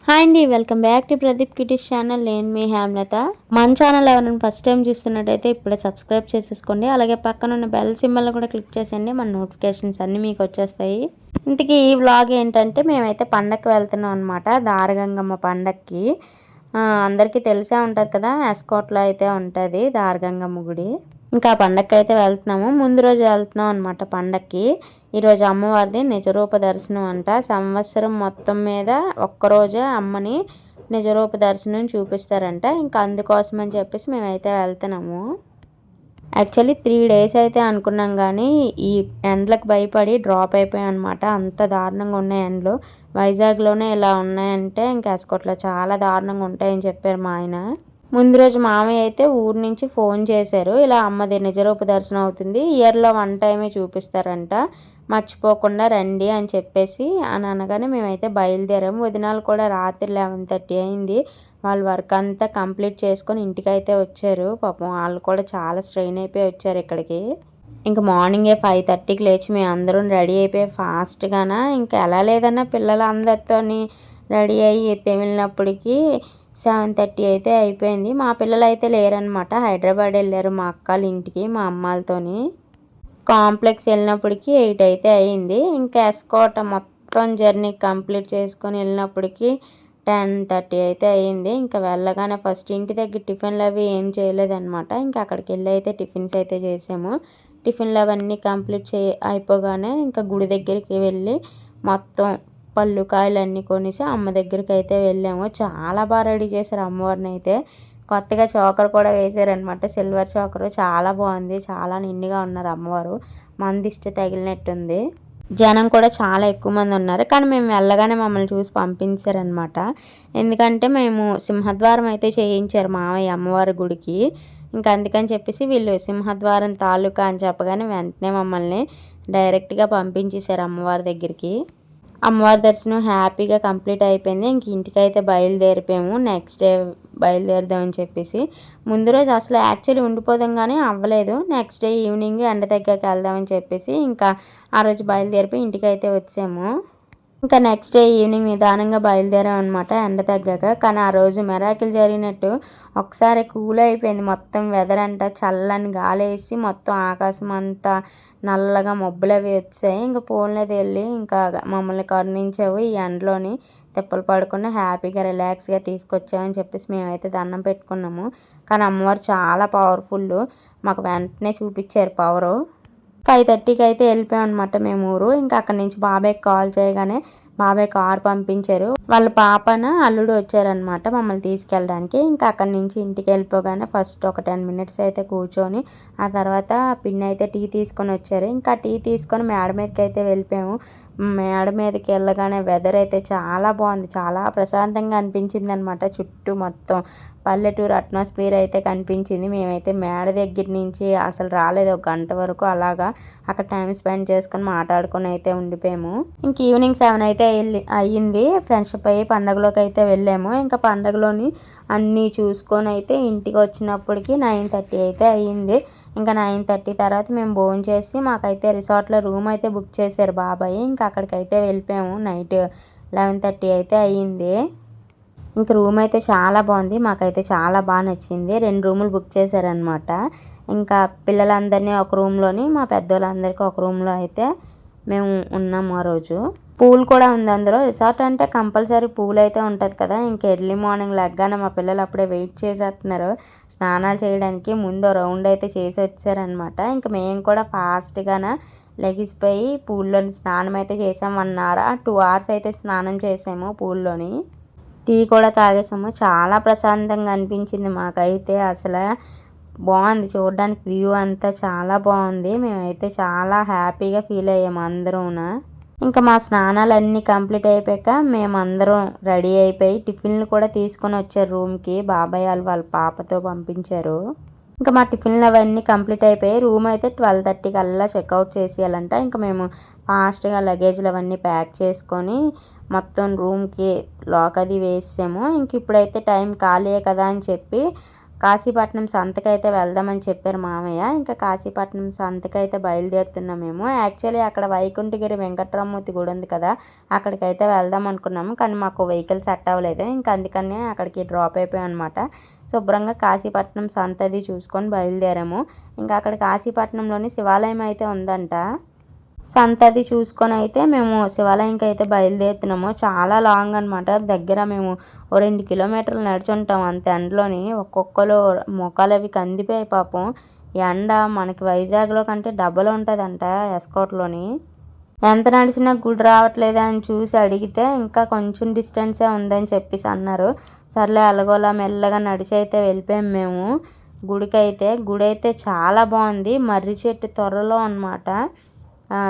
Hi అండి, welcome back to Pradeep kitties channel. నేను మీ హేమలత. మన ఛానల్ ఎవరైనా ఫస్ట్ టైం చూస్తున్నట్టయితే ఇప్పుడే సబ్స్క్రైబ్ చేసేసుకోండి. అలాగే పక్కన ఉన్న బెల్ సింబల్ కూడా క్లిక్ చేసేయండి. మన నోటిఫికేషన్స్ అన్నీ మీకు వచ్చేస్తాయి. ఇంతకీ ఈ వ్లాగ్ ఏంటంటే మేమైతే పండక్కి వెళ్తున్నాం అనమాట. దారగంగమ్మ పండక్కి. అందరికీ తెలిసే ఉంటుంది కదా, ఎస్కోట్లో అయితే ఉంటుంది దారగంగమ్మ గుడి. ఇంకా పండక్కి అయితే వెళ్తున్నాము. ముందు రోజు వెళ్తున్నాం అనమాట పండక్కి. ఈరోజు అమ్మవారిది నిజరూప దర్శనం అంట. సంవత్సరం మొత్తం మీద ఒక్కరోజే అమ్మని నిజరూప దర్శనం చూపిస్తారంట. ఇంకా అందుకోసం అని చెప్పేసి మేమైతే వెళ్తున్నాము. యాక్చువల్లీ 3 days అయితే అనుకున్నాం, కానీ ఈ ఎండలకు భయపడి డ్రాప్ అయిపోయాం అనమాట. అంత దారుణంగా ఉన్నాయి ఎండలు. వైజాగ్లోనే ఇలా ఉన్నాయంటే ఇంకా ఎస్కోట్లో చాలా దారుణంగా ఉంటాయని చెప్పారు మా ఆయన. ముందు రోజు మామయ్య అయితే ఊరు నుంచి ఫోన్ చేశారు, ఇలా అమ్మది నిజరూప దర్శనం అవుతుంది, ఇయర్లో 1 టైమే చూపిస్తారంట, మర్చిపోకుండా రండి అని చెప్పేసి అని అనగానే మేమైతే బయలుదేరాము. వదినాలు కూడా రాత్రి 11:30 అయింది. వాళ్ళు వర్క్ అంతా కంప్లీట్ చేసుకొని ఇంటికైతే వచ్చారు. పాపం వాళ్ళు కూడా చాలా స్ట్రెయిన్ అయిపోయి వచ్చారు ఇక్కడికి. ఇంకా మార్నింగే 5:30కి లేచి మేము అందరం రెడీ అయిపోయి ఫాస్ట్గాన ఇంకా ఎలా లేదన్నా పిల్లలందరితోని రెడీ అయ్యి వెళ్ళినప్పటికీ 7:30 అయితే అయిపోయింది. మా పిల్లలు అయితే లేరనమాట, హైదరాబాద్ వెళ్ళారు మా అక్కల ఇంటికి మా అమ్మాలతోని. కాంప్లెక్స్ వెళ్ళినప్పటికీ 8 అయితే అయ్యింది. ఇంకా ఎస్కోట మొత్తం జర్నీ కంప్లీట్ చేసుకొని వెళ్ళినప్పటికీ 10:30 అయితే అయ్యింది. ఇంకా వెళ్ళగానే ఫస్ట్ ఇంటి దగ్గర టిఫిన్లు అవి ఏం చేయలేదన్నమాట. ఇంకా అక్కడికి వెళ్ళి అయితే టిఫిన్స్ అయితే చేసాము. టిఫిన్లు అవన్నీ కంప్లీట్ అయిపోగానే ఇంకా గుడి దగ్గరికి వెళ్ళి మొత్తం పళ్ళు కాయలు అన్నీ కొనేసి అమ్మ దగ్గరికి అయితే వెళ్ళాము. చాలా బాగా రెడీ చేశారు అమ్మవారిని అయితే. కొత్తగా చోకర్ కూడా వేసారనమాట, సిల్వర్ చోకరు. చాలా బాగుంది, చాలా నిండుగా ఉన్నారు అమ్మవారు. మన దిష్టి తగిలినట్టుంది. జనం కూడా చాలా ఎక్కువ మంది ఉన్నారు, కానీ మేము వెళ్ళగానే మమ్మల్ని చూసి పంపించారనమాట. ఎందుకంటే మేము సింహద్వారం అయితే చేయించారు మామయ్య అమ్మవారి గుడికి. ఇంకా అందుకని చెప్పేసి వీళ్ళు సింహద్వారం తాలూకా అని చెప్పగానే వెంటనే మమ్మల్ని డైరెక్ట్గా పంపించేశారు అమ్మవారి దగ్గరికి. అమ్మవారి దర్శనం హ్యాపీగా కంప్లీట్ అయిపోయింది. ఇంక ఇంటికైతే బయలుదేరిపోయాము. నెక్స్ట్ డే బయలుదేరదామని చెప్పేసి. ముందు రోజు అసలు యాక్చువల్లీ ఉండిపోదాం కానీ అవ్వలేదు. నెక్స్ట్ డే ఈవినింగ్ ఎండ దగ్గరికి వెళ్దామని చెప్పేసి ఇంకా ఆ రోజు బయలుదేరిపోయి ఇంటికైతే వచ్చాము. ఇంకా నెక్స్ట్ డే ఈవినింగ్ నిదానంగా బయలుదేరాం అనమాట ఎండ తగ్గాక. కానీ ఆ రోజు మెరాకిల్ జరిగినట్టు ఒకసారి కూల్ అయిపోయింది మొత్తం వెదర్ అంట. చల్లని గాలి వేసి మొత్తం ఆకాశం అంతా నల్లగా మబ్బులు అవి వచ్చాయి. ఇంకా పోన్లేదు వెళ్ళి ఇంకా మమ్మల్ని కరుణించావు, ఈ ఎండలోని తిప్పలు పడకుండా హ్యాపీగా రిలాక్స్గా తీసుకొచ్చామని చెప్పేసి మేమైతే దండం పెట్టుకున్నాము. కానీ అమ్మవారు చాలా పవర్ఫుల్, మాకు వెంటనే చూపించారు పవరు. 5:30కి అయితే వెళ్ళిపోయాం అనమాట మేము ఊరు. ఇంకా అక్కడి నుంచి బాబాయ్కి కాల్ చేయగానే బాబాయ్ కార్ పంపించారు. వాళ్ళ పాపన అల్లుడు వచ్చారనమాట మమ్మల్ని తీసుకెళ్ళడానికి. ఇంకా అక్కడి నుంచి ఇంటికి వెళ్ళిపోగానే ఫస్ట్ ఒక 10 minutes అయితే కూర్చొని ఆ తర్వాత పిన్ని అయితే టీ తీసుకొని వచ్చారు. ఇంకా టీ తీసుకొని మేడ మీదకి అయితే వెళ్ళిపోయాము. మేడ మీదకి వెళ్ళగానే వెదర్ అయితే చాలా బాగుంది, చాలా ప్రశాంతంగా అనిపించింది అనమాట. చుట్టూ మొత్తం పల్లెటూరు అట్మాస్ఫియర్ అయితే కనిపించింది. మేమైతే మేడ దగ్గర నుంచి అసలు రాలేదు, 1 గంట వరకు అలాగా అక్కడ టైం స్పెండ్ చేసుకొని మాట్లాడుకొని అయితే ఉండిపోయాము. ఇంక ఈవినింగ్ 7 అయితే అయ్యింది. ఫ్రెండ్షిప్ అయ్యి పండగలోకి అయితే వెళ్ళాము. ఇంకా పండగలోని అన్నీ చూసుకొని అయితే ఇంటికి వచ్చినప్పటికి 9:30 అయితే అయ్యింది. ఇంకా 9:30 తర్వాత మేము భోజనం చేసి మాకైతే రిసార్ట్లో రూమ్ అయితే బుక్ చేశారు బాబాయ్. ఇంకా అక్కడికైతే వెళ్ళిపోయాము. నైట్ 11:30 అయితే అయ్యింది. ఇంక రూమ్ అయితే చాలా బాగుంది, మాకైతే చాలా బాగా నచ్చింది. 2 రూములు బుక్ చేశారనమాట. ఇంకా పిల్లలందరినీ ఒక రూమ్లోని మా పెద్దోళ్ళందరికీ ఒక రూమ్లో అయితే మేము ఉన్నాము ఆ రోజు. పూల్ కూడా ఉంది అందులో. రిసార్ట్ అంటే కంపల్సరీ పూల్ అయితే ఉంటుంది కదా. ఇంక ఎర్లీ మార్నింగ్ లెగ్గానే మా పిల్లలు అప్పుడే వెయిట్ చేసేస్తున్నారు స్నానాలు చేయడానికి. ముందు రౌండ్ అయితే చేసి వచ్చారనమాట. ఇంక మేము కూడా ఫాస్ట్గాన లెగిసిపోయి పూల్లోని స్నానం అయితే చేసాము. 1 hour 2 hours అయితే స్నానం చేసాము పూల్లోని. టీ కూడా తాగేసాము. చాలా ప్రశాంతంగా అనిపించింది మాకైతే. అసలు బాగుంది చూడడానికి, వ్యూ అంతా చాలా బాగుంది. మేమైతే చాలా హ్యాపీగా ఫీల్ అయ్యాము అందరూన. ఇంకా మా స్నానాలు అన్నీ కంప్లీట్ అయిపోయాక మేమందరం రెడీ అయిపోయి టిఫిన్లు కూడా తీసుకొని వచ్చారు రూమ్కి. బాబాయ్ వాళ్ళ పాపతో పంపించారు. ఇంకా మా టిఫిన్లు అవన్నీ కంప్లీట్ అయిపోయి రూమ్ అయితే 12:30 కల్లా చెక్అవుట్ చేసేయాలంట. ఇంకా మేము ఫాస్ట్గా లగేజ్లు అవన్నీ ప్యాక్ చేసుకొని మొత్తం రూమ్కి లాక్ అది వేసాము. ఇంక ఇప్పుడైతే టైం ఖాళీయే కదా అని చెప్పి కాశీపట్నం సంతకైతే వెళ్దామని చెప్పారు మామయ్య. ఇంకా కాశీపట్నం సంతకైతే బయలుదేరుతున్నాం మేము. యాక్చువల్లీ అక్కడ వైకుంఠగిరి వెంకటరామమూర్తి గుడి ఉంది కదా, అక్కడికైతే వెళ్దాం అనుకున్నాము. కానీ మాకు వెహికల్ సెట్ అవ్వలేదు. ఇంకా అందుకనే అక్కడికి డ్రాప్ అయిపోయాం అనమాట. శుభ్రంగా కాశీపట్నం సంత అది చూసుకొని బయలుదేరాము. ఇంకా అక్కడ కాశీపట్నంలోని శివాలయం అయితే ఉందంట. సంత అది చూసుకొని అయితే మేము శివాలయంకి అయితే బయలుదేరుతున్నాము. చాలా లాంగ్ అనమాట. దగ్గర మేము 2 కిలోమీటర్లు నడుచుంటాం అంత ఎండలోని. ఒక్కొక్కరు మొఖాలు అవి కందిపోయాయి పాపం. ఎండ మనకి వైజాగ్లో కంటే డబల్ ఉంటుందంట ఎస్కోట్లోని. ఎంత నడిచినా గుడి రావట్లేదా అని చూసి అడిగితే ఇంకా కొంచెం డిస్టెన్సే ఉందని చెప్పేసి అన్నారు. సర్లే అలగోలా మెల్లగా నడిచి అయితే వెళ్ళిపోయాం మేము గుడికైతే. గుడి అయితే చాలా బాగుంది. మర్రి చెట్టు త్వరలో అనమాట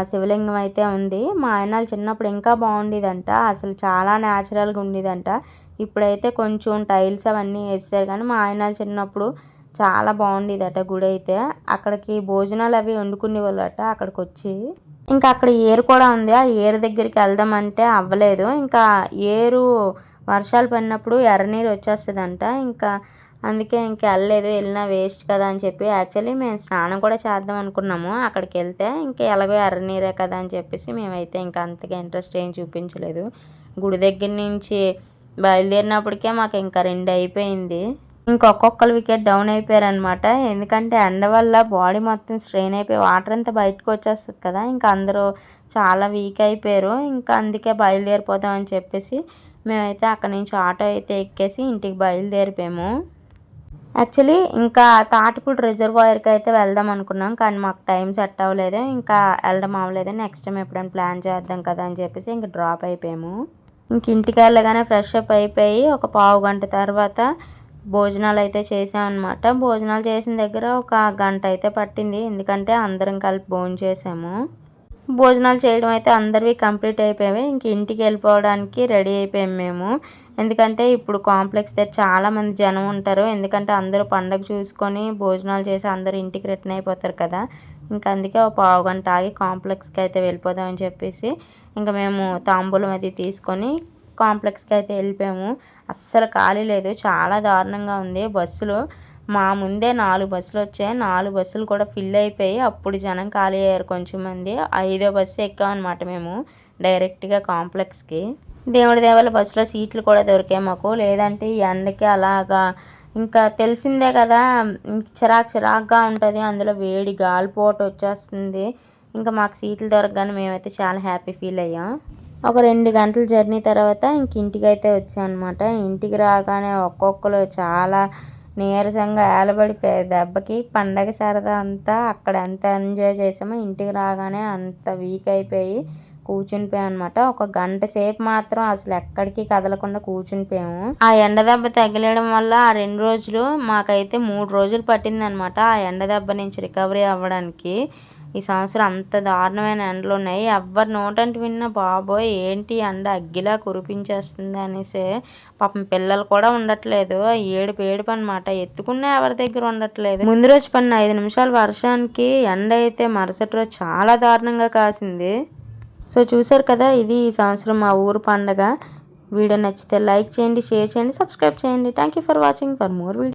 శివలింగం అయితే ఉంది. మా ఆయనాలు చిన్నప్పుడు ఇంకా బాగుండేదంట. అసలు చాలా న్యాచురల్గా ఉండేదంట. ఇప్పుడైతే కొంచెం టైల్స్ అవన్నీ వేసారు, కానీ మా ఆయనాలు చిన్నప్పుడు చాలా బాగుండేదట గుడి అయితే. అక్కడికి భోజనాలు అవి వండుకునేవాళ్ళట అక్కడికి వచ్చి. ఇంకా అక్కడ ఏరు కూడా ఉంది. ఆ ఏరు దగ్గరికి వెళ్దామంటే అవ్వలేదు. ఇంకా ఏరు వర్షాలు పడినప్పుడు ఎర్రనీరు వచ్చేస్తుందంట. ఇంకా అందుకే ఇంక వెళ్ళలేదు. వెళ్ళినా వేస్ట్ కదా అని చెప్పి యాక్చువల్లీ మేము స్నానం కూడా చేద్దాం అనుకున్నాము అక్కడికి వెళ్తే. ఇంకా ఎలాగో ఎర్రనీరే కదా అని చెప్పేసి మేమైతే ఇంకా అంతగా ఇంట్రెస్ట్ ఏం చూపించలేదు. గుడి దగ్గర నుంచి బయలుదేరినప్పటికే మాకు ఇంకా 2 అయిపోయింది. ఇంకొకళ్ళు వికెట్ డౌన్ అయిపోయారనమాట. ఎందుకంటే ఎండ వల్ల బాడీ మొత్తం స్ట్రెయిన్ అయిపోయి వాటర్ అంతా బయటకు వచ్చేస్తుంది కదా. ఇంకా అందరూ చాలా వీక్ అయిపోయారు. ఇంకా అందుకే బయలుదేరిపోదాం అని చెప్పేసి మేమైతే అక్కడి నుంచి ఆటో అయితే ఎక్కేసి ఇంటికి బయలుదేరిపోయాము. యాక్చువల్లీ ఇంకా తాటిపూడి రిజర్వాయర్కి అయితే వెళ్దాం అనుకున్నాం, కానీ మాకు టైం సెట్ అవ్వలేదు. ఇంకా వెళ్ళడం అవ్వలేదు. నెక్స్ట్ టైం ఎప్పుడైనా ప్లాన్ చేద్దాం కదా అని చెప్పేసి ఇంక డ్రాప్ అయిపోయాము. ఇంక ఇంటికి వెళ్ళగానే ఫ్రెష్ అప్ అయిపోయి ఒక పావు గంట తర్వాత భోజనాలు అయితే చేసామన్నమాట. భోజనాలు చేసిన దగ్గర ఒక గంట అయితే పట్టింది. ఎందుకంటే అందరం కలిపి భోజనం చేసాము. భోజనాలు చేయడం అయితే అందరివి కంప్లీట్ అయిపోయాయి. ఇంక ఇంటికి వెళ్ళిపోవడానికి రెడీ అయిపోయాము మేము. ఎందుకంటే ఇప్పుడు కాంప్లెక్స్ దగ్గర చాలామంది జనం ఉంటారు. ఎందుకంటే అందరూ పండగ చూసుకొని భోజనాలు చేసి అందరూ ఇంటికి రిటర్న్ అయిపోతారు కదా. ఇంకా అందుకే ఒక పావు గంట ఆగి కాంప్లెక్స్కి అయితే వెళ్ళిపోదామని చెప్పేసి ఇంకా మేము తాంబూలం అది తీసుకొని కాంప్లెక్స్కి అయితే వెళ్ళిపోయాము. అస్సలు ఖాళీ లేదు, చాలా దారుణంగా ఉంది. బస్సులు మా ముందే 4 బస్సులు వచ్చాయి. 4 బస్సులు కూడా ఫిల్ అయిపోయి అప్పుడు జనం ఖాళీ అయ్యారు కొంచెం మంది. 5వ బస్సు ఎక్కామన్నమాట మేము డైరెక్ట్గా కాంప్లెక్స్కి. దేవుడి దేవాల బస్సులో సీట్లు కూడా దొరికాయి మాకు. లేదంటే ఈ ఎండకి అలాగా ఇంకా తెలిసిందే కదా, చిరాకుగా ఉంటుంది. అందులో వేడి గాలిపోటు వచ్చేస్తుంది. ఇంకా మాకు సీట్లు దొరకగానే మేమైతే చాలా హ్యాపీ ఫీల్ అయ్యాం. ఒక 2 గంటల జర్నీ తర్వాత ఇంక ఇంటికి అయితే వచ్చాం అనమాట. ఇంటికి రాగానే ఒక్కొక్కరు చాలా నీరసంగా ఏలబడిపోయారు దెబ్బకి. పండగ సరదా అంతా అక్కడ ఎంత ఎంజాయ్ చేసామో ఇంటికి రాగానే అంత వీక్ అయిపోయి కూర్చునిపోయాం అనమాట. ఒక గంట సేపు మాత్రం అసలు ఎక్కడికి కదలకుండా కూర్చునిపోయాము. ఆ ఎండ దెబ్బ తగిలడం వల్ల ఆ 2 రోజులు మాకైతే 3 రోజులు పట్టింది అనమాట ఆ ఎండ దెబ్బ నుంచి రికవరీ అవ్వడానికి. ఈ సంవత్సరం అంత దారుణమైన ఎండలు ఉన్నాయి. ఎవ్వరు నోటంటి విన్నా బాబోయ్ ఏంటి ఎండ అగ్గిలా కురిపించేస్తుంది అనేసి. పాపం పిల్లలు కూడా ఉండట్లేదు. ఏడుపు అనమాట. ఎత్తుకున్నా ఎవరి దగ్గర ఉండట్లేదు. ముందు రోజు పడిన 5 నిమిషాల వర్షానికి ఎండ అయితే మరుసటి రోజు చాలా దారుణంగా కాసింది. సో చూసారు కదా, ఇది ఈ సంవత్సరం మా ఊరు పండగ. వీడియో నచ్చితే లైక్ చేయండి, షేర్ చేయండి, సబ్స్క్రైబ్ చేయండి. Thank you for watching. For more video.